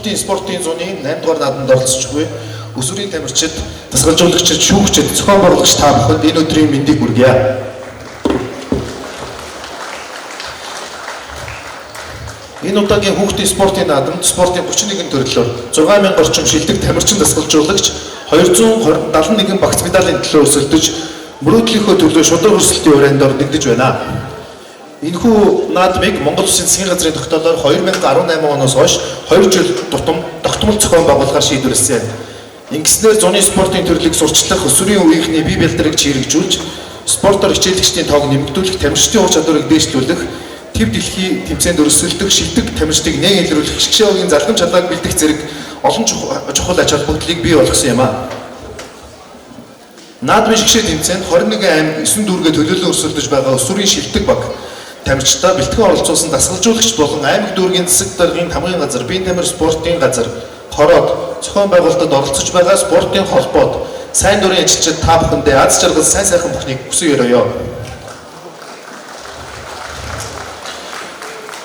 хүүхдийн спортын зуны 8 дугаар наадамд оролцож буй өсвөрийн тамирчид, дасгалжуулагчид, шүүгчид, зохион байгуулагч та бүхэнд энэ өдрийн мэндийг хүргье. Энэ удаагийн хүүхдийн спортын наадамд спортын 31 төрлөөр 6000 орчим шилдэг тамирчин дасгалжуулагч 271 багц медалийн төлөө өрсөлдөж мөрөөдлийнхөө төлөө шудраг өрсөлтийн урайнд нэгдэж байна. Энэхүү наадмыг Монгол Улсын засгийн газрын тогтоолоор 2018 оноос хойш 2 жил тутам тогтмол зохион байгуулахаар шийдвэрлэсэн. Ингэснээр зуны спортын төрлийг сурчлах, өсвөрийн үеийнхний бие бэлтрийг чирэгжүүлж, спортоор хичээлэгчдийн тоог нэмэгдүүлэх, тамирчдын ур чадварыг дээшлүүлэх, төв дэлхийн тэмцээнд өрсөлдөх, шилдэг тамирчдыг нээн илрүүлэх, шгшээгийн залгамж чалгааг бэлдэх зэрэг олон чухал ач холбогдлыг бий болгосон юм а. Наадмын шгшээ тэмцээнд 21 аймаг 9 дүүргээ төлөөлөн өрсөлдөж байгаа өсвөрийн шилдэг баг тамирчдаа бэлтгэн оролцуулсан дасгалжуулагч болон аймаг дүүргийн засаг даргын хамгийн газар, биеийн тамир спортын газар, хороод зохион байгуулалтад оролцож байгаа спортын холбоод сайн дурын ажилчид та бүхэндээ аз жаргал сайн сайхан бүхнийг хүсэн ёроё.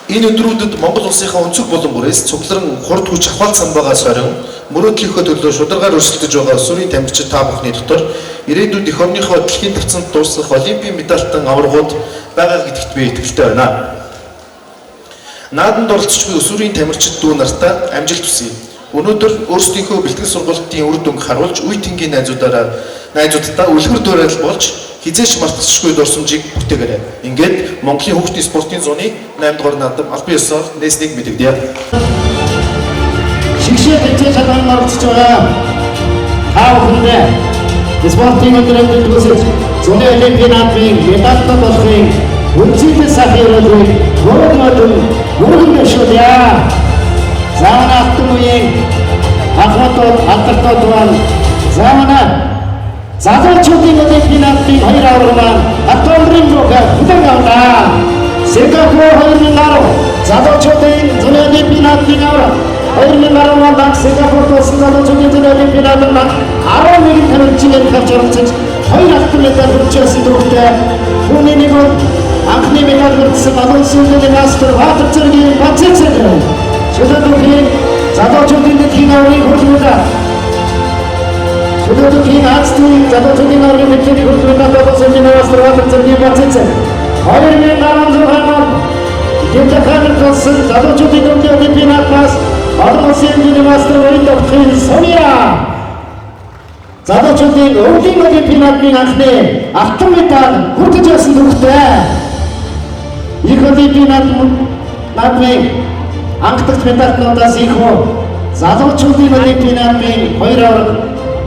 Энэ өдрүүдэд Монгол улсынхаа өнцөг булан бүрээс цугларан хурд хүч авахалт самбаагаа сорин мөрөөдлийнхөө төлөө шударгаар өрсөлдөж байгаа өсвөрийн тамирчид та бүхний дотор ирээдүйд эх орныхоо дэлхийн тавцанд дуусах олимпийн медальтан аваргууд байгаа гэдэгт би итгэлтэй байна. Наадамд оролцож буй өсвөрийн тамирчид дүү нартаа амжилт хүсье. Өнөөдөр өөрсдийнхөө бэлтгэл сургалтын үр дүнг харуулж, үе тэнгийн найзуудтай үлгэр дуурайл болж хизээч мартахгүй дурсамжийг бүтээгээрэй. Ингээд Монголын хүүхдийн спортын зуны 8 дугаар наадам албан ёсоор нээснийг мэдэгдэе. Шигшээ тэмцээн шалгаанд оролцож байгаа та бүхэндээ спортын өдрөнд төсөж зуны олимпийн наадмын медальтай болохын үнцгий сахируулыг мөрөнд өшөөлье. Заавна автын үеийн ахмадууд, алдартай дуан заавна залуучуудын олимпийн наадмын 2 аварга маань Атомрын руугаа хүлээн авлаа. Сингапур 2010 залуучуудын зуны олимпийн наадмын аварга 2010 онд Сингапурт болсон залуучуудын зуны олимпийн наадманд 11 тамирчин гарч оролцож 2 алтан медаль хүртсэн дөрөвтэй. Түүний нэг бол анхны медаль хүртсэн Малайзийн мастер Баатар цэргийн Бацэцэг. Шүлэдүүхийн залуучуудын дэлхийн аваргыг хурцлуулаа. Шүлэдүүхийн Азийн залуучуудын аваргыг хурцлуулаа болсон мастер Баатар цэргийн Бацэцэг. 2016 онд Ятаганд болсон залуучуудын олимпийн наадмаас олон улсын мастер Виндовхын Соня. Залуучуудын өвлийн олимпийн наадмын анхны алтан медаль хүртэж байсан дөрөвтэй. Их олимпийн наадмын анхдагч медальтнуудаас их залуучуудын олимпийн наадмын 2 аварга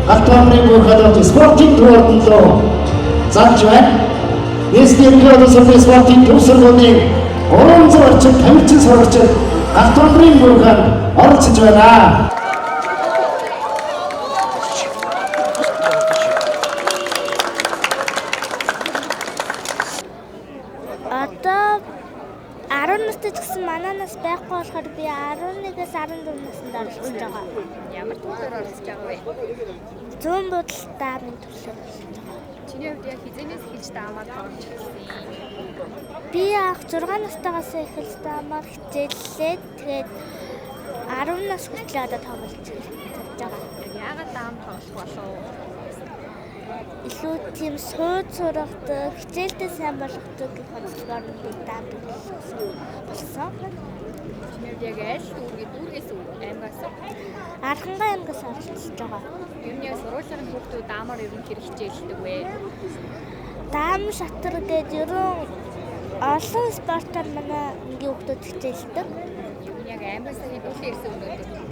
алтан бүхэлд спортын төрөнд рүү зарж байна. Нийслэлийн хөдөлгөөний спортын төв сургуулийн 300 орчим тамирчин сурагчид алтан бүхэлд оролцож байна. Одоо 10 настай гэсэн мананаас байхгүй болохоор би 11-ээс 14 наснд оролцож байгаа. Ямар төрлөөр оролцож байгаа вэ? Зүүн бодлоо даамын төрлөөр оролцож байгаа. Чиний хувьд яг хизэнээс эхэлж даамаар орж ирсэн? Би анх 6 настайгаас эхэлж даамаар хичээллээ. Тэгээд 10 нас хүртэл одоо тоглож байгаа. Яагаад даам тоглох болов? Илүү тийм сууд сургадаг, хичээлдээ сайн болгодог гэх онцлогоор би даам болсон. Чиний хувьд яг аль дүүргээс аймагаас Архангай аймгаас оролцож байгаа. ер нь сургуулийн хүүхдүүд даамаар ер нь хэр хичээлдэг вэ? Даам шатар гэдэг ерөн олон спортоор манай ангийн хүүхдүүд хичээлдэг. Яг аймагаас хөвлөн ирсэн өнөөдөр.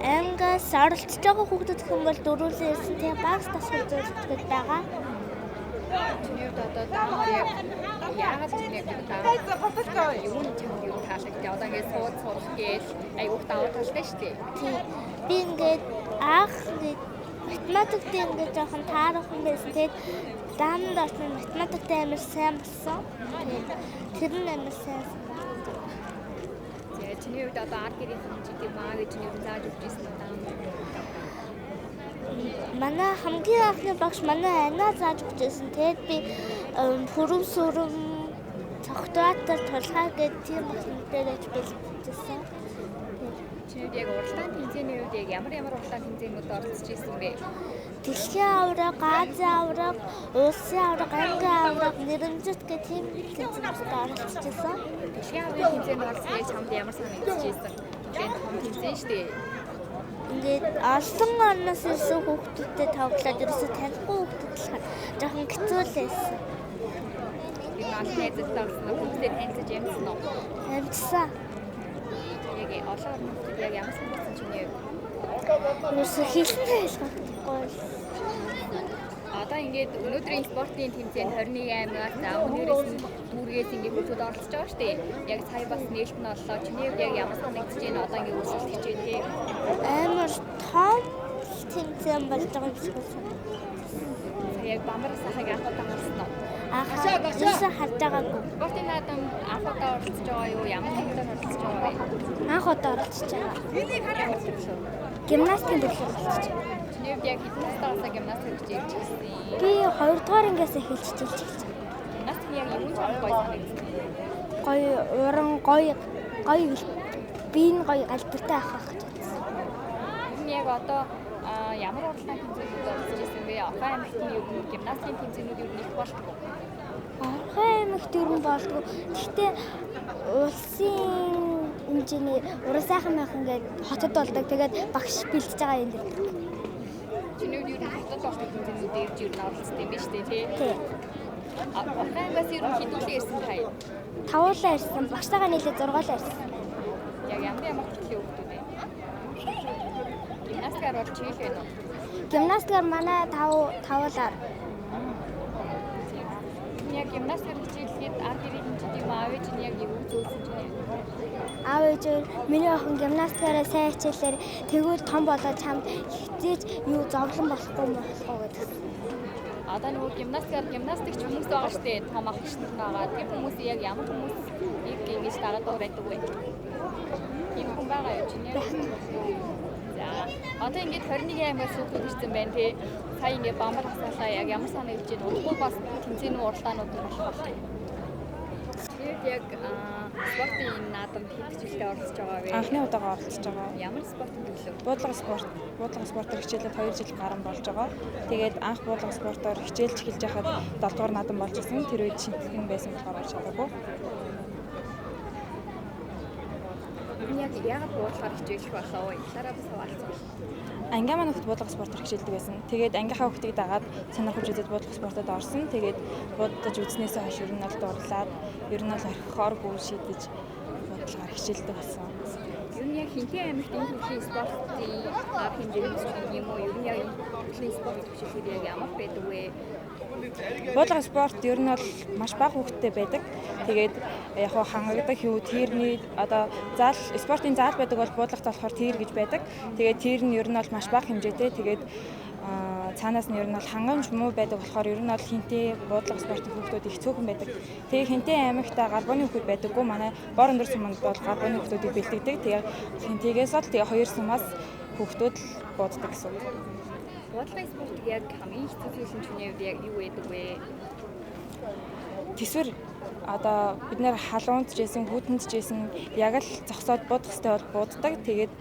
Ангаас оролцож байгаа хүүхдүүд гэх юм бол дөрвөлэн ирсэн тийм багс тасгалжуулдаг байгаа. Чиний хувьд одоо даамаар яагаад чиний даамаар юу нь чамд юу таалагдав? Одоо ингээд сууд сурах гээл айгуух даваа талтай шүү дээ. Тийм. Би ингээд анх математикт ингээд жоохон таарахын байсан. Тэгээд даамд орсон математикт амар сайн болсон. Тэр нь амар сайн. Чиний хувьд одоо арт гэрийн хэмжээтэй маа гэж юу зааж өгч ирсэн юм. Манай хамгийн анхны багш манай анаа зааж өгч ирсэн. Тэгээд би хөрөм сүрм цогтоотор тулгаа гэдэг тийм машинтай гэж бэлдсэн. чиний яг уралдаан тэмцээний үед яг ямар уралдаан тэмцээнүүд оролцож ирсэн бэ? Дэлхийн аварга, Азийн аварга, улсын аварга, англи аварга, нэрэмжит гэх тийм тэмцээнд оролцчихсон. Дэлхийн аваргын тэмцээнд оролцох чамд ямар санагдаж ирсэн? Тэгээд том тэмцээн шүү дээ. Ингээд олон орноос ирсэн хүүхдүүдтэй тоглоод ерөөсөө танихгүй хүүхдүүд болохоор жоохон хэцүү л байсан. Энэ олон найзтай орсон хүмүүстэй танилцаж ямарсан уу? Амжсан. Яг олон орнууд яг ямар санагдсан чиний юу? Ерөөсөө хэлсэн ойлгохгүй. Одоо ингээд өнөөдрийн спортын тэмцээнд 21 аймагаас өмнөөс нь дүүргээс ингээд хүмүүсд оролцож байгаа шүү дээ. Яг сая бас нээлт нь оллоо. Чиний яг ямар санагдаж байна? Одоо ингээд өрсөлдөж байна тий. Амар том тэмцээн болж байгаа юм шиг байна. Яг бамбар сахаг анхудаа харсан уу? Ерөөсөө харж байгаагүй. Спортын наадам анхудаа оролцож байгаа юу? Ямар тэмцээнд оролцож байгаа вэ? Анх удаа оролцож байгаа. Гимнастикийн төлөв оролцож байгаа. Чиний яг хэдэн настайгаас гимнастик хийж ирж ирсэн? Би 2 дугаар ангиас эхэлж байгаа. Гимнастик яг юу ч гоё санагдсан. Гоё уран гоё биеийн гоё албартай авах гэж бодсон. Энэ яг одоо ямар уралдаан тэмцээнүүд оролцож ирсэн бэ? Орхон аймагтын юу гимнастикийн тэмцээнүүд юу нэг болтгоо? Орхон аймагт ер нь болдгоо. Гэхдээ улсын хэмжээний уран сайхан майхан гэдэг хотод болдог. Тэгээд багш бэлдэж байгаа юм дээр. Чиний юу хотод болдог тэмцээнүүд дээрж юу оролцсон юм биш үү тий? Тий. Орхон аймагаас ер нь хэдүүлээ ирсэн та юу? Тавуулаа ирсэн. Багштайгаа нийлээд 6-аа ирсэн. Яг ямар төрлийн хүмүүс вэ? Гимнастикаар бол чийл байна уу? Гимнастикаар манай тавуулаар. Яг гимнастикаар хичээлгээд ард ирэх хэмжээд юм аавч нь яг юу зөвлөсөн ч юм. Аав ээж миний охин гимнастикаараа сайн хичээлээр тэгвэл том болоод чамд хизээж юу зовлон болохгүй гэдэг. Одоо нөгөө гимнастикч хүмүүс байгаа шүү дээ. Том ах шүү дээ байгаа. Тэр хүмүүс яг ямар хүмүүс ингэж дагаад байдаг вэ? Энэ хүн байгаа юу чинь яг? За одоо ингэж 21 аймагаас хүүхдүүд ирсэн байна тий. Сая ингэ бамбар хасаалаа яг ямар санагдаж байна? Удахгүй бас тэмцээний уралдаанууд болох байна. Тэгээд яг спортын энэ наадамд хэд жилдээ оролцож байгаа вэ? Анхны удаага оролцож байгаа. Ямар спортын төлөв? Буудлага спортоор хичээлээд 2 жил гарсан болж байгаа. Тэгээд анх буудлага спортоор хичээлж эхэлж байхад 7 дугаар наадам болж ирсэн. Тэр үед шинтгэн байсан болохоор орж чадаагүй. Яг яагаад буудлахаар хичээлэх болов вэ? Дараа бас хаваалцсан. Ангиа маань хөлт буудлага спортоор хичээлдэг байсан. Тэгээд ангийнхаа хүүхдийг дагаад сонирхож үзээд буудлага спортод орсон. Тэгээд буудаж үзснээсээ хойш ер нь бол дурлаад ер нь бол орхихооргүй шийдэж буудлагаар хичээлдэг болсон. Ер нь яг хинтээ аймагт энэ төрлийн спортын арга хэмжээний юм уу? Ер нь яг энэ төрлийн спорт хичээлүүд яг ямар байдаг вэ? Буудлага спорт ер нь бол маш бага хүүхдтэй байдаг. Тэгээд яг хаа хангагддаг хүү тэрний одоо спортын заал байдаг бол буудлагт болохоор тэр гэж байдаг. Тэгээд тэр нь ер нь бол маш бага хэмжээтэй. Тэгээд цаанаас нь ер нь бол хангамж муу байдаг болохоор ер нь бол хинтээ буудлага спортын хүүхдүүд их цөөхөн байдаг. Тэгээд хинтээ аймагтаа гарбоны хүүхдүүд байдаггүй. Манай бор өндөр суманд бол гарбоны хүүхдүүдийг бэлтгэдэг. Тэгээд хинтээгээс бол тэгээд 2 сумаас хүүхдүүд л бууддаг гэсэн үг. Буудлын спорт яг хамгийн хэцүү зүйлсэн чиний хувьд яг юу байдаг вэ? Тэсвэр одоо бид нэр халуунд жисэн, хүүтэнд жисэн яг л зогсоод буудах хэрэгтэй бол бууддаг. Тэгээд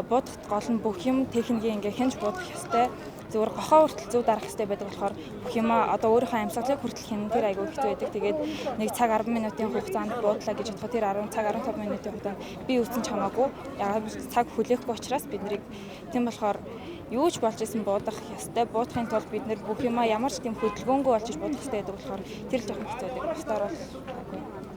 буудахт гол нь бүх юм техникийн ингээ хянж буудах ёстой. Зөвхөн гохоо хүртэл зөв дарах хэрэгтэй байдаг болохоор бүх юм одоо өөрийнхөө амьсгалыг хүртэл хянах тэр айгүй хэцүү байдаг. Тэгээд нэг цаг 10 минутын хугацаанд буудлаа гэж бодоход тэр 10 цаг 15 минутын хугацаанд би үүсэн ч хамаагүй. Яг цаг хүлээхгүй учраас бид нарыг тийм болохоор юу ч болж исэн буудах ёстой. Буудахын тулд бид нэр бүх юм ямар ч тийм хөдөлгөөнгүй болж иж буудах ёстой байдаг болохоор тэр л жоохон хэцүү байдаг. Бусдаар бол